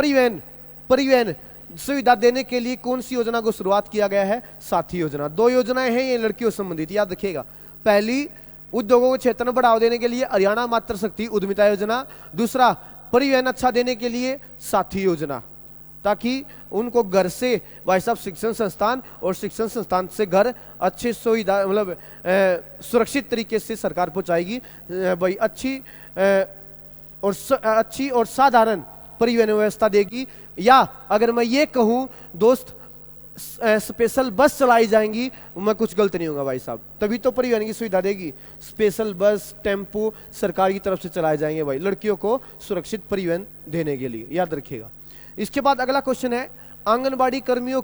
परिवहन सुविधा देने के लिए कौन सी योजना को शुरुआत किया गया है? साथी योजना। 2 योजनाएं हैं ये लड़कियों से संबंधित, याद रखिएगा। पहली, उद्योगों के क्षेत्र में बढ़ावा देने के लिए हरियाणा मातृ शक्ति उद्यमिता योजना। दूसरा, परिवहन अच्छा देने के लिए साथी योजना, ताकि उनको घर से भाई साहब शिक्षण संस्थान और शिक्षण संस्थान से घर अच्छी सुविधा, मतलब सुरक्षित तरीके से सरकार पहुंचाएगी। भाई अच्छी और साधारण परिवहन व्यवस्था देगी। या अगर मैं ये कहूं दोस्त, स्पेशल बस चलाई जाएंगी, मैं कुछ गलत नहीं होगा भाई साहब, तभी तो परिवहन की सुविधा देगी। स्पेशल बस, टेम्पो सरकार की तरफ से चलाए जाएंगे भाई, लड़कियों को सुरक्षित परिवहन देने के लिए, याद रखिएगा। इसके बाद अगला क्वेश्चन है, आंगनबाड़ी कर्मियों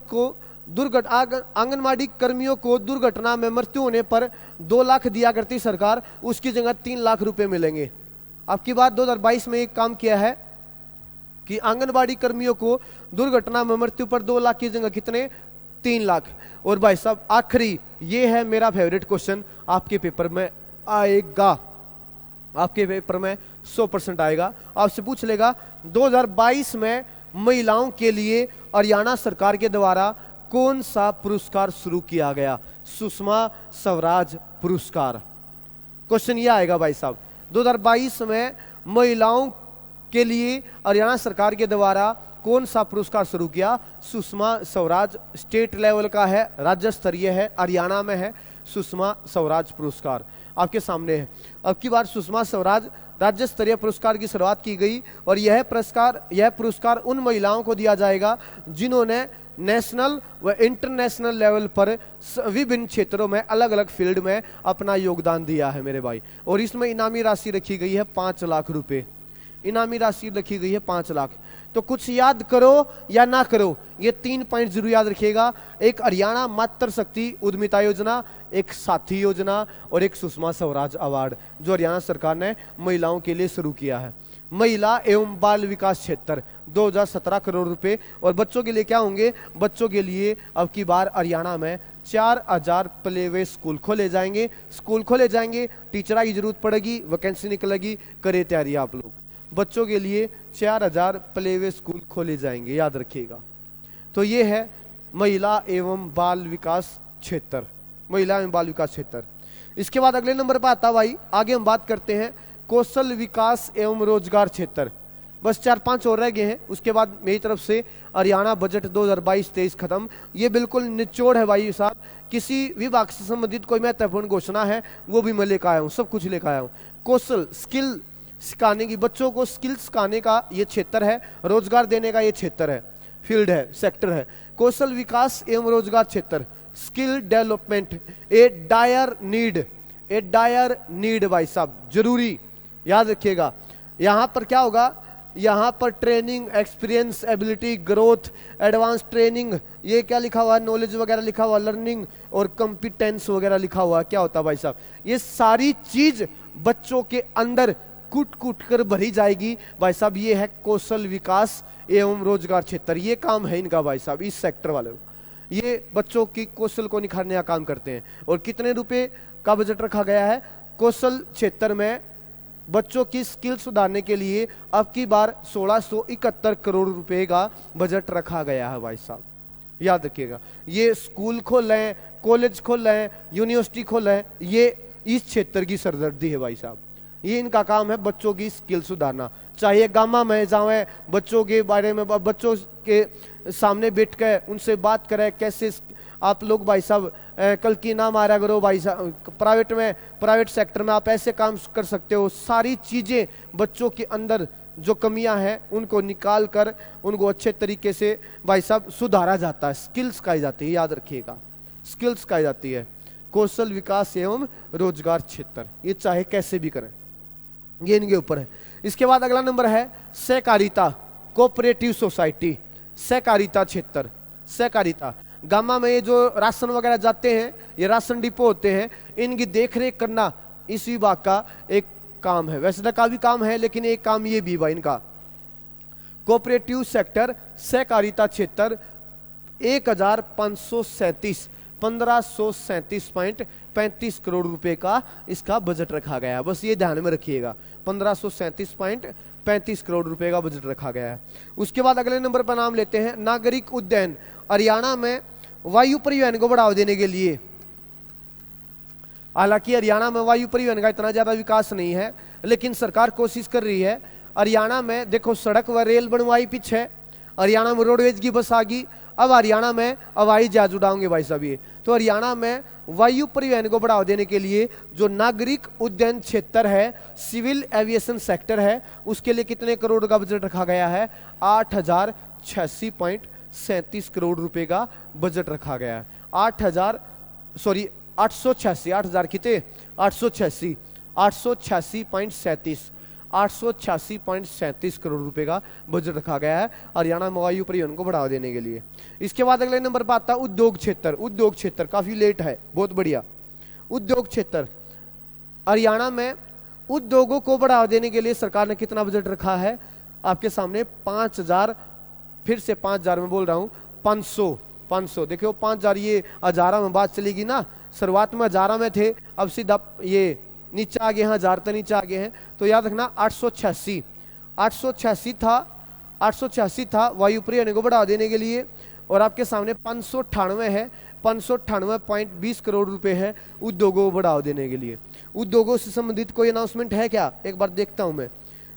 को दुर्घटना में मृत्यु होने पर 2 लाख दिया करती सरकार, उसकी जगह 3 लाख रुपए मिलेंगे। आपकी बात 2022 में एक काम किया है कि आंगनबाड़ी कर्मियों को दुर्घटना में मृत्यु पर 2 लाख की जगह कितने? 3 लाख। और भाई साहब आखिरी, ये है मेरा फेवरेट क्वेश्चन, आपके पेपर में आएगा, आपके पेपर में 100% आएगा। आपसे पूछ लेगा 2022 में महिलाओं के लिए हरियाणा सरकार के द्वारा कौन सा पुरस्कार शुरू किया गया? सुषमा स्वराज पुरस्कार। क्वेश्चन ये आएगा भाई साहब, 2022 में महिलाओं के लिए हरियाणा सरकार के द्वारा कौन सा पुरस्कार शुरू किया? सुषमा स्वराज, स्टेट लेवल का है, राज्य स्तरीय है, हरियाणा में है सुषमा स्वराज पुरस्कार, आपके सामने है। अब की बार सुषमा स्वराज राज्य स्तरीय पुरस्कार की शुरुआत की गई और यह पुरस्कार उन महिलाओं को दिया जाएगा जिन्होंने नेशनल व इंटरनेशनल लेवल पर विभिन्न क्षेत्रों में, अलग अलग फील्ड में अपना योगदान दिया है मेरे भाई। और इसमें इनामी राशि रखी गई है 5 लाख रुपए, इनामी राशि रखी गई है 5 लाख। तो कुछ याद करो या ना करो, ये 3 पॉइंट जरूर याद रखिएगा। एक हरियाणा मातृ शक्ति उद्यमिता योजना, एक साथी योजना और एक सुषमा स्वराज अवार्ड जो हरियाणा सरकार ने महिलाओं के लिए शुरू किया है। महिला एवं बाल विकास क्षेत्र 2017 करोड़ रुपए। और बच्चों के लिए क्या होंगे? बच्चों के लिए अब की बार हरियाणा में 4000 प्ले वे स्कूल खोले जाएंगे, टीचर की जरूरत पड़ेगी, वैकेंसी निकलेगी, करे तैयारी आप लोग। बच्चों के लिए 4000 प्ले वे स्कूल खोले जाएंगे, याद रखिएगा। तो ये है महिला एवं बाल विकास क्षेत्र, महिला एवं बाल विकास क्षेत्र। इसके बाद अगले नंबर पर आता भाई, आगे हम बात करते हैं कौशल विकास एवं रोजगार क्षेत्र। बस 4-5 और रह गए हैं, उसके बाद मेरी तरफ से हरियाणा बजट 2022-23 खत्म। ये बिल्कुल निचोड़ है भाई साहब, किसी विभाग से संबंधित कोई महत्वपूर्ण घोषणा है वो भी मैं लेकर आया हूँ, सब कुछ लेकर आया हूँ। कौशल, स्किल सिखाने की, बच्चों को स्किल सिखाने का ये क्षेत्र है, रोजगार देने का ये क्षेत्र है, फील्ड है, सेक्टर है। कौशल विकास एवं रोजगार क्षेत्र, skill development, a dire need भाई साहब, जरूरी याद रखिएगा। यहां पर क्या होगा? यहां पर training, experience, ability, growth, advance training, ये क्या लिखा हुआ है? नॉलेज वगैरह लिखा हुआ, लर्निंग और कंपिटेंस वगैरह लिखा हुआ। क्या होता है भाई साहब? ये सारी चीज बच्चों के अंदर कूट कर भरी जाएगी भाई साहब। ये है कौशल विकास एवं रोजगार क्षेत्र, ये काम है इनका भाई साहब, इस सेक्टर वाले। ये बच्चों की कौशल को निखारने का काम करते हैं। और कितने रुपए का बजट रखा गया है कौशल क्षेत्र में बच्चों की स्किल सुधारने के लिए? अब की बार 1671 करोड़ रुपए का बजट रखा गया है भाई साहब, याद रखिएगा। ये स्कूल खोल रहे हैं, कॉलेज खोल रहे हैं, यूनिवर्सिटी खोल रहे हैं, ये इस क्षेत्र की सरदर्दी है भाई साहब। ये इनका काम है बच्चों की स्किल सुधारना। चाहे गामा में जाए, बच्चों के बारे में, बच्चों के सामने बैठ कर उनसे बात करें, कैसे आप लोग भाई साहब कल की ना मारा करो भाई साहब, प्राइवेट सेक्टर में आप ऐसे काम कर सकते हो। सारी चीजें बच्चों के अंदर जो कमियां हैं उनको निकाल कर उनको अच्छे तरीके से भाई साहब सुधारा जाता है। स्किल्स कही जाती है, याद रखिएगा, स्किल्स कही जाती है। कौशल विकास एवं रोजगार क्षेत्र, ये चाहे कैसे भी करें, ये इनके ऊपर है। इसके बाद अगला नंबर है सहकारिता, कोऑपरेटिव सोसाइटी, सहकारिता क्षेत्र। सहकारिता गामा में ये जो राशन वगैरह जाते हैं, ये राशन डिपो होते हैं, इनकी देखरेख करना इस विभाग का एक काम है। वैसे तो काफी काम है, लेकिन एक काम ये भी भाई इनका। कोऑपरेटिव सेक्टर सहकारिता क्षेत्र 1537.35 करोड़ रुपए का इसका बजट रखा गया है। बस ये ध्यान में रखिएगा, 1537.35 करोड़ रुपए का बजट रखा गया है। उसके बाद अगले नंबर पर नाम लेते हैं नागरिक उड्डयन। हरियाणा में वायु परिवहन को बढ़ावा देने के लिए, हालांकि हरियाणा में वायु परिवहन का इतना ज्यादा विकास नहीं है, लेकिन सरकार कोशिश कर रही है। हरियाणा में देखो सड़क व रेल बनवाई पीछे, हरियाणा में रोडवेज की बस आ गई, अब हरियाणा में हवाई जहाज उड़ाओगे भाई साहब। ये तो हरियाणा में वायु परिवहन को बढ़ावा देने के लिए जो नागरिक उड्डयन क्षेत्र है, सिविल एविएशन सेक्टर है, उसके लिए कितने करोड़ का बजट रखा गया है? 8086.37 करोड़ रुपए का बजट रखा गया है। 8,886 कितने? 886.37 करोड़ रुपए का बजट रखा गया है हरियाणा में वायु परिवहन को बढ़ावा देने के लिए। इसके बाद अगले नंबर पर आता है उद्योग क्षेत्र। उद्योग क्षेत्र काफी लेट है, बहुत बढ़िया। उद्योग क्षेत्र हरियाणा में उद्योगों को बढ़ावा देने के लिए सरकार ने कितना बजट रखा है? आपके सामने 5,000, फिर से 5,000 में बोल रहा हूं, 500 देखो 5,000, ये हजारा में बात चलेगी ना। शुरुआत में हजारा में थे, अब सीधा ये नीचे आ गए हैं, 1000 तक नीचे आ गए हैं। तो याद रखना 886 था वायु परिवहन को बढ़ावा देने के लिए। और आपके सामने 598 है, 598.20 करोड़ रुपए है उद्योगों को बढ़ावा देने के लिए। उद्योगों से संबंधित कोई अनाउंसमेंट है क्या? एक बार देखता हूं मैं।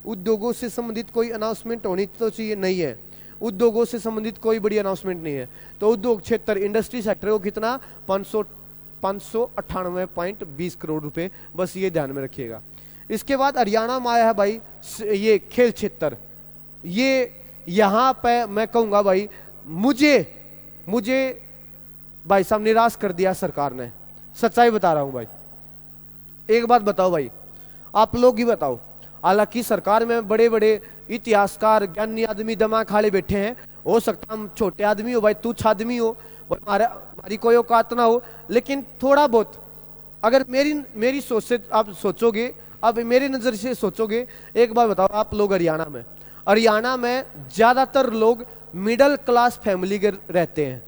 उद्योगों से संबंधित कोई अनाउंसमेंट होनी तो चाहिए, नहीं है। उद्योगों से संबंधित कोई बड़ी अनाउंसमेंट नहीं है। तो उद्योग क्षेत्र, इंडस्ट्री सेक्टर को कितना? 598.20 करोड़ रुपए, बस ये ध्यान में रखिएगा। इसके बाद हरियाणा में आया है भाई ये खेल क्षेत्र। ये यहां पे मैं कहूंगा भाई, मुझे भाई साहब निराश कर दिया सरकार ने, सच्चाई बता रहा हूं भाई। एक बात बताओ भाई, आप लोग ही बताओ। हालांकि सरकार में बड़े बड़े इतिहासकार ज्ञानी आदमी दिमाग खाले बैठे हैं, हो सकता हम छोटे आदमी हो भाई, तुच्छ आदमी हो, हमारी कोई औकात ना हो, लेकिन थोड़ा बहुत अगर मेरी सोच से आप सोचोगे, अब मेरी नजर से सोचोगे, एक बार बताओ आप लोग, हरियाणा में ज्यादातर लोग मिडिल क्लास फैमिली के रहते हैं,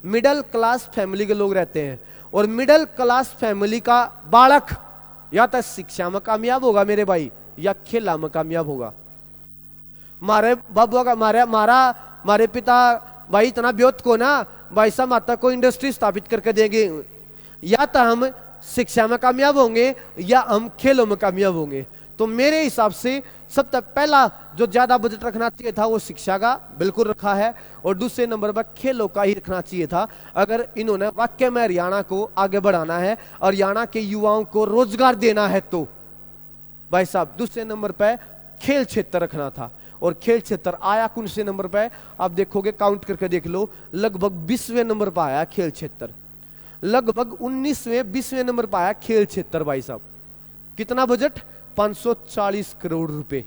मिडिल क्लास फैमिली के लोग रहते हैं। और मिडिल क्लास फैमिली का बालक या तो शिक्षा में कामयाब होगा मेरे भाई, या खेला में कामयाब होगा। मारे बाबू का मारे पिता भाई इतना ब्योत को ना भाई साहब माता को इंडस्ट्री स्थापित करके देंगे, या तो हम शिक्षा में कामयाब होंगे या हम खेलों में कामयाब होंगे। तो मेरे हिसाब से सबसे पहला जो ज्यादा बजट रखना चाहिए था वो शिक्षा का बिल्कुल रखा है, और दूसरे नंबर पर खेलों का ही रखना चाहिए था। अगर इन्होंने वाकई में हरियाणा को आगे बढ़ाना है, हरियाणा के युवाओं को रोजगार देना है, तो भाई साहब दूसरे नंबर पर खेल क्षेत्र रखना था। और खेल क्षेत्र आया कौन से नंबर पे? आप देखोगे, काउंट करके देख लो, लगभग 20वें नंबर पर आया खेल क्षेत्र, लगभग 19वें-20वें नंबर पर आया खेल क्षेत्र। भाई साहब कितना बजट? 540 करोड़ रुपए।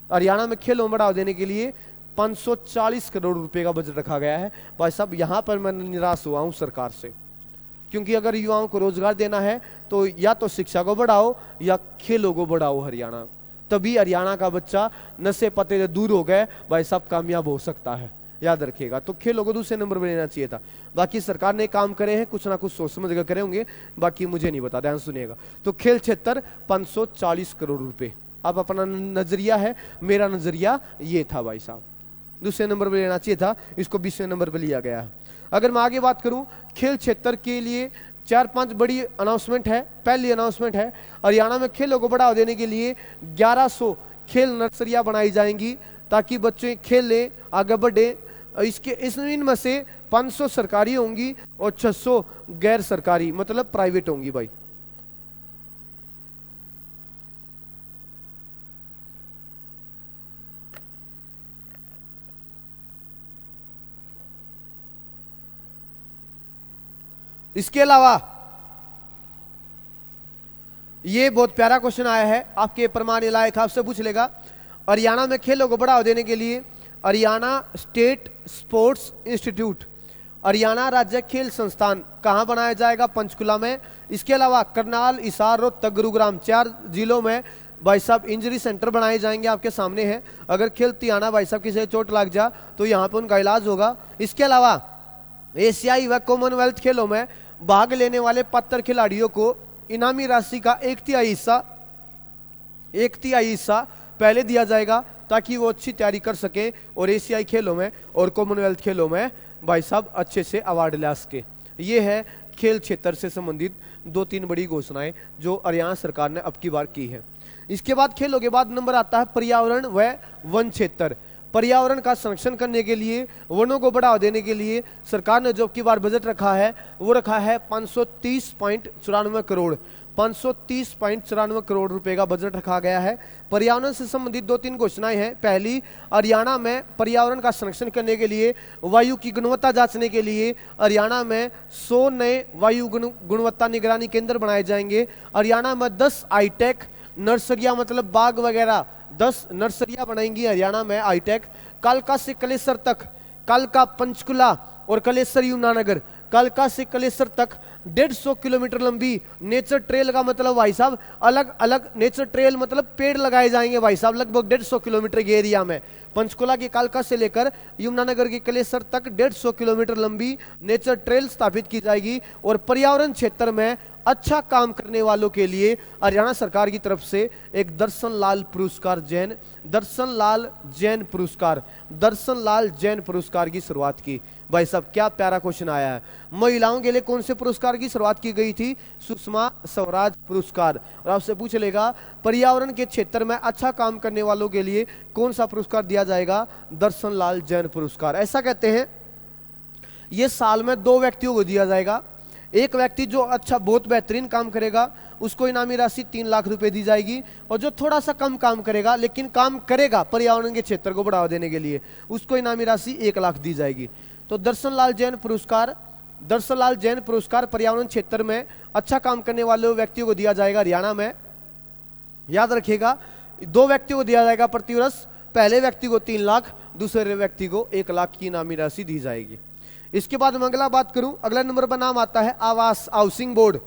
हरियाणा में खेलों में बढ़ावा देने के लिए 540 करोड़ रुपए का बजट रखा गया है। भाई साहब यहां पर मैं निराश हुआ हूं सरकार से, क्योंकि अगर युवाओं को रोजगार देना है तो या तो शिक्षा को बढ़ाओ या खेलों को बढ़ाओ हरियाणा, तभी हरियाणा का बच्चा नशे पते से दूर हो गए भाई साहब कामयाब हो सकता है। याद रखिएगा। तो खेलों को दूसरे नंबर पर लेना चाहिए था। बाकी सरकार ने काम करे हैं, कुछ ना कुछ सोच समझ कर करे होंगे, बाकी मुझे नहीं पता, ध्यान सुनिएगा। तो खेल क्षेत्र 540 करोड़ रुपए। अब अपना नजरिया है, मेरा नजरिया ये था भाई साहब, दूसरे नंबर पर लेना चाहिए था, इसको 20वें नंबर पर लिया गया। अगर मैं आगे बात करूं, खेल क्षेत्र के लिए 4-5 बड़ी अनाउंसमेंट है। पहली अनाउंसमेंट है, हरियाणा में खेलों को बढ़ावा देने के लिए 1100 खेल नर्सरियां बनाई जाएंगी ताकि बच्चे खेलें, आगे बढ़े। इनमें से 500 सरकारी होंगी और 600 गैर सरकारी मतलब प्राइवेट होंगी भाई। इसके अलावा ये बहुत प्यारा क्वेश्चन आया है आपके प्रमाण लायक, आपसे पूछ लेगा, हरियाणा में खेलों को बढ़ावा देने के लिए Haryana state sports institute, Haryana राज्य खेल संस्थान कहां बनाया जाएगा? पंचकुला में। इसके अलावा करनाल, हिसार, रोहतक, गुरुग्राम 4 जिलों में भाई साहब इंजरी सेंटर बनाए जाएंगे, आपके सामने है। अगर खेलती आना भाई साहब किसी चोट लग जा तो यहां पे उनका इलाज होगा। इसके अलावा एशियाई व कॉमनवेल्थ खेलों में भाग लेने वाले पात्र खिलाड़ियों को इनामी राशि का 1/3 हिस्सा पहले दिया जाएगा ताकि वो अच्छी तैयारी कर सके और एशियाई खेलों में और कॉमनवेल्थ खेलों में भाई साहब अच्छे से अवार्ड ला सके। ये है खेल क्षेत्र से संबंधित 2-3 बड़ी घोषणाएं जो हरियाणा सरकार ने अब की बार की है। इसके बाद खेलों के बाद नंबर आता है पर्यावरण व वन क्षेत्र। पर्यावरण का संरक्षण करने के लिए, वनों को बढ़ावा देने के लिए सरकार ने जो की बार बजट रखा है वो रखा है 530.94 करोड़, 530.94 करोड़ रुपए का बजट रखा गया है। पर्यावरण से संबंधित 2-3 घोषणाएं हैं। पहली, हरियाणा में पर्यावरण का संरक्षण करने के लिए, वायु की गुणवत्ता जांचने के लिए हरियाणा में 100 नए वायु गुणवत्ता निगरानी केंद्र बनाए जाएंगे। हरियाणा में 10 हाईटेक नर्सरियां मतलब बाग वगैरह 10 नर्सरियां बनाएंगी हरियाणा में हाईटेक। कालका से कलेसर तक, कालका पंचकुला और कलेसर यमुनानगर, कालका से कलेसर तक 150 किलोमीटर लंबी नेचर ट्रेल का मतलब भाई साहब अलग अलग नेचर ट्रेल मतलब पेड़ लगाए जाएंगे भाई साहब लगभग 150 किलोमीटर के एरिया में। पंचकुला की कालका से लेकर यमुनानगर की कलेसर तक 150 किलोमीटर लंबी नेचर ट्रेल स्थापित की जाएगी। और पर्यावरण क्षेत्र में अच्छा काम करने वालों के लिए हरियाणा सरकार की तरफ से एक दर्शन लाल पुरस्कार जैन पुरस्कार की शुरुआत की। भाई साहब क्या प्यारा क्वेश्चन आया है। महिलाओं के लिए कौन से पुरस्कार की शुरुआत की गई थी? सुषमा स्वराज पुरस्कार। और आपसे पूछ लेगा पर्यावरण के क्षेत्र में अच्छा काम करने वालों के लिए कौन सा पुरस्कार दिया जाएगा? दर्शन लाल जैन पुरस्कार। ऐसा कहते हैं ये साल में 2 व्यक्तियों को दिया जाएगा। एक व्यक्ति जो अच्छा बहुत बेहतरीन काम करेगा उसको इनामी राशि 3 लाख रुपए दी जाएगी, और जो थोड़ा सा कम काम करेगा लेकिन काम करेगा पर्यावरण के क्षेत्र को बढ़ावा देने के लिए उसको इनामी राशि 1 लाख दी जाएगी। तो दर्शन लाल जैन पुरस्कार पर्यावरण क्षेत्र में अच्छा काम करने वाले व्यक्तियों को दिया जाएगा हरियाणा में। याद रखिएगा 2 व्यक्तियों को दिया जाएगा प्रतिवर्ष, पहले व्यक्ति को 3 लाख, दूसरे व्यक्ति को 1 लाख की इनामी राशि दी जाएगी। इसके बाद मैं अगला बात करूं, अगला नंबर पर नाम आता है आवास, हाउसिंग बोर्ड,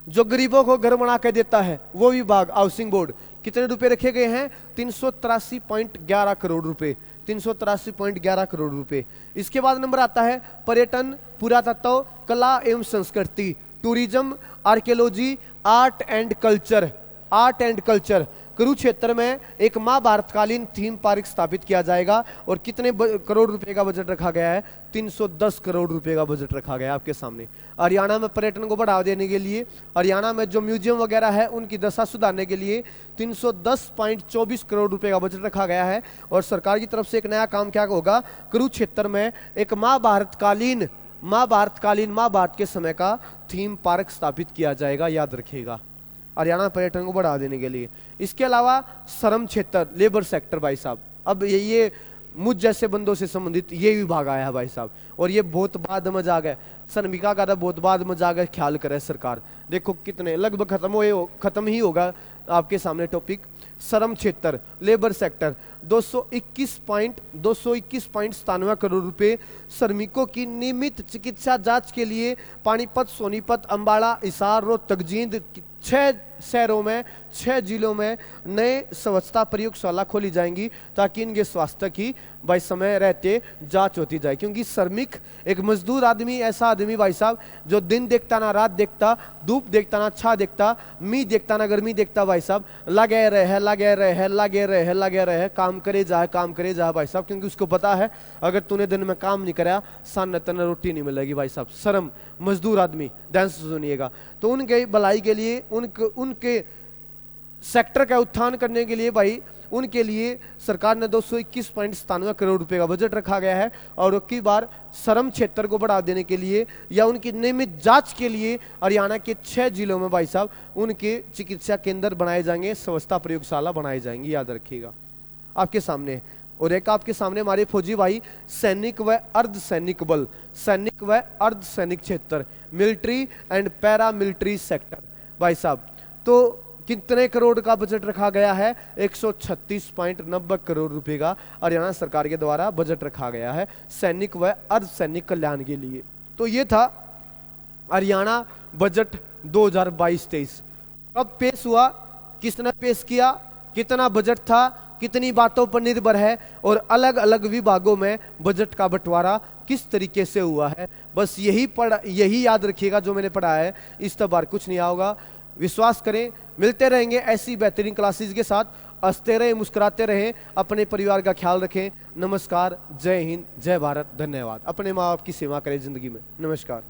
जो गरीबों को घर बना के देता है वो विभाग हाउसिंग बोर्ड। कितने रुपए रखे गए हैं? 383.11 करोड़ रुपए, 383.11 करोड़ रुपए। इसके बाद नंबर आता है पर्यटन, पुरातत्व, कला एवं संस्कृति, tourism, archaeology, art and culture. Kurukshetra में एक महाभारतकालीन थीम पार्क स्थापित किया जाएगा। और कितने करोड़ रुपए का बजट रखा गया है? 310 करोड़ रुपए का बजट रखा गया है आपके सामने। हरियाणा में पर्यटन को बढ़ावा देने के लिए, हरियाणा में जो म्यूजियम वगैरह है उनकी दशा सुधारने के लिए 310.24 करोड़ रुपए का बजट रखा गया है। और सरकार की तरफ से एक नया काम क्या होगा? कुरुक्षेत्र में एक महाभारत के समय का थीम पार्क स्थापित किया जाएगा। याद रखिएगा हरियाणा पर्यटन को बढ़ावा देने के लिए। इसके अलावा श्रम क्षेत्र, लेबर सेक्टर भाई साहब, अब ये मुझ जैसे बंदों से संबंधित ये विभाग आया है भाई साहब। और ये बहुत बाद मजाक है, श्रमिका का बहुत बाद मजाक है, ख्याल करे सरकार। देखो कितने लगभग खत्म ही होगा आपके सामने टॉपिक। श्रम क्षेत्र, लेबर सेक्टर 221.97 करोड़ रुपए श्रमिकों की नियमित चिकित्सा जांच के लिए पानीपत, सोनीपत, अंबाला, हिसार, रोहतक, जींद 6 शहरों में, 6 जिलों में नए स्वच्छता प्रयोगशाला खोली जाएंगी ताकि इनके स्वास्थ्य की भाई समय रहते जांच होती जाए। क्योंकि श्रमिक एक मजदूर आदमी, ऐसा आदमी भाई साहब जो दिन देखता ना रात देखता, धूप देखता ना छा देखता, मी देखता ना गर्मी देखता भाई साहब, लगे रहे लगे रहे लगे रहे लगे रहे, काम करे जा भाई साहब। क्योंकि उसको पता है अगर तूने दिन में काम नहीं कराया सान तने रोटी नहीं मिलेगी भाई साहब। शर्म मजदूर आदमी, ध्यान से सुनिएगा। तो उनके भलाई के लिए, उनके सेक्टर का उत्थान करने के लिए भाई उनके लिए सरकार ने 221.97 करोड़ रुपए का बजट रखा गया है। और की बार श्रम क्षेत्र को बढ़ावा देने के लिए या उनकी नियमित जांच के लिए हरियाणा के 6 जिलों में भाई साहब उनके चिकित्सा केंद्र बनाए जाएंगे, स्वच्छता प्रयोगशाला बनाए जाएंगे, याद रखिएगा। आपके सामने और एक आपके सामने हमारे फौजी भाई सैनिक व अर्धसैनिक बल, सैनिक व अर्धसैनिक क्षेत्र, military and para military sector भाई साहब। तो कितने करोड़ का बजट रखा गया है? 136.90 करोड़ रुपए का हरियाणा सरकार के द्वारा बजट रखा गया है सैनिक व अर्धसैनिक कल्याण के लिए। तो ये था हरियाणा बजट 2022-23। अब पेश हुआ, किसने पेश किया, कितना बजट था, कितनी बातों पर निर्भर है और अलग अलग विभागों में बजट का बंटवारा किस तरीके से हुआ है। बस यही याद रखिएगा जो मैंने पढ़ा है, इस बार कुछ नहीं होगा। विश्वास करें, मिलते रहेंगे ऐसी बेहतरीन क्लासेस के साथ। हंसते रहें, मुस्कुराते रहें, अपने परिवार का ख्याल रखें। नमस्कार, जय हिंद, जय भारत, धन्यवाद। अपने माँ बाप की सेवा करें जिंदगी में। नमस्कार।